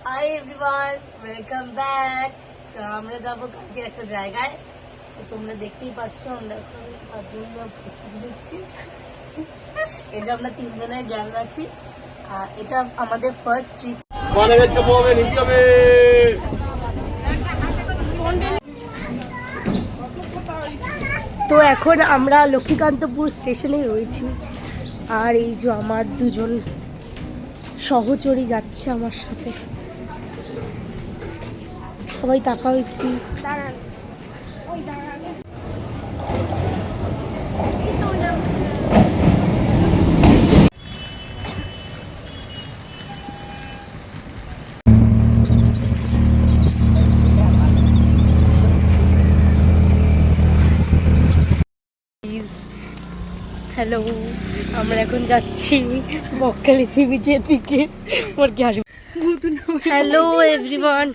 Hi everyone, welcome back. তো আমরা যাবো কালকে একটা জায়গায়, তো তোমরা দেখতেই পাচ্ছ আমরা এখন তার জন্য প্রস্তুতি নিচ্ছি। এই যে আমরা তিনজনের গ্যাং আছি, আর এটা আমাদের ফার্স্ট ট্রিপ। তো এখন আমরা লক্ষ্মীকান্তপুর স্টেশনে রয়েছি, আর এই যে আমার দুজন সহচরী যাচ্ছে আমার সাথে। সবাই তাকাও একটু। হ্যালো, আমরা এখন যাচ্ছি বকখালি সি বিচের দিকে। হ্যালো এভরিওয়ান,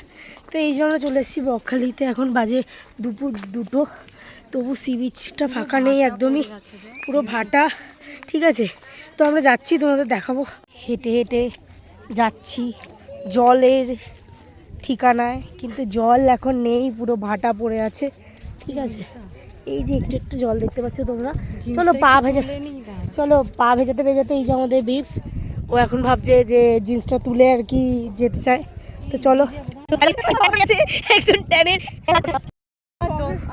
তো এই জন্য চলে এসেছি বকখালিতে। এখন বাজে দুপুর 2টো, তবু সি বিচটা ফাঁকা নেই, একদমই পুরো ভাটা। ঠিক আছে, তো আমরা যাচ্ছি, তোমাদের দেখাবো। হেঁটে হেঁটে যাচ্ছি জলের ঠিকানায়, কিন্তু জল এখন নেই, পুরো ভাটা পড়ে আছে। ঠিক আছে, এই যে একটু একটু জল দেখতে পাচ্ছ তোমরা। চলো পা ভেজাতে ভেজাতে এই যে আমাদের বিপস, ও এখন ভাবছে যে জিন্সটা তুলে আর কি যেতে চায়। তো চলো। একজন ট্যানের।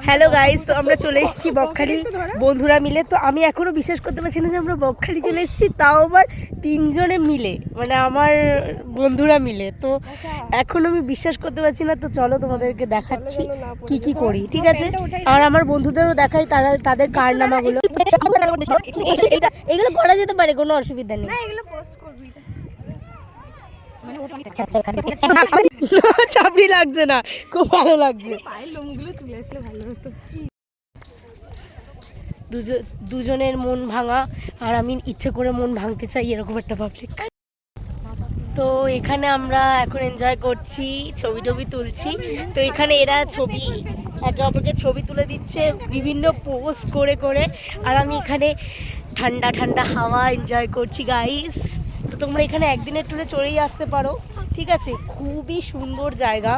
হ্যালো গাইস, তো আমরা চলে এসেছি বকখালি বন্ধুরা মিলে। তো আমি এখনো বিশ্বাস করতে পারছি না যে আমরা বকখালি চলে এসেছি, তাও আবার 3 জনে মিলে, মানে আমার বন্ধুরা মিলে। তো এখন আমি বিশ্বাস করতে পারছি না। তো চলো তোমাদেরকে দেখাচ্ছি কি কি করি। ঠিক আছে, আর আমার বন্ধুদেরও দেখাই, তাদের কারনামাগুলো। এগুলো করা যেতে পারে, কোনো অসুবিধা নেই। চাপড়ি লাগছে না, খুব ভালো লাগছে। দুজনের মন ভাঙা, আর আমি ইচ্ছে করে মন ভাঙতে চাই, এরকম একটা পাবলিক। তো এখানে আমরা এখন এনজয় করছি, ছবি টবি তুলছি। তো এখানে এরা ছবি একে অপরকে ছবি তুলে দিচ্ছে বিভিন্ন পোজ করে করে, আর আমি এখানে ঠান্ডা ঠান্ডা হাওয়া এনজয় করছি গাইস। তো তোমরা এখানে একদিনের ট্যুরে চলেই আসতে পারো। ঠিক আছে, খুবই সুন্দর জায়গা।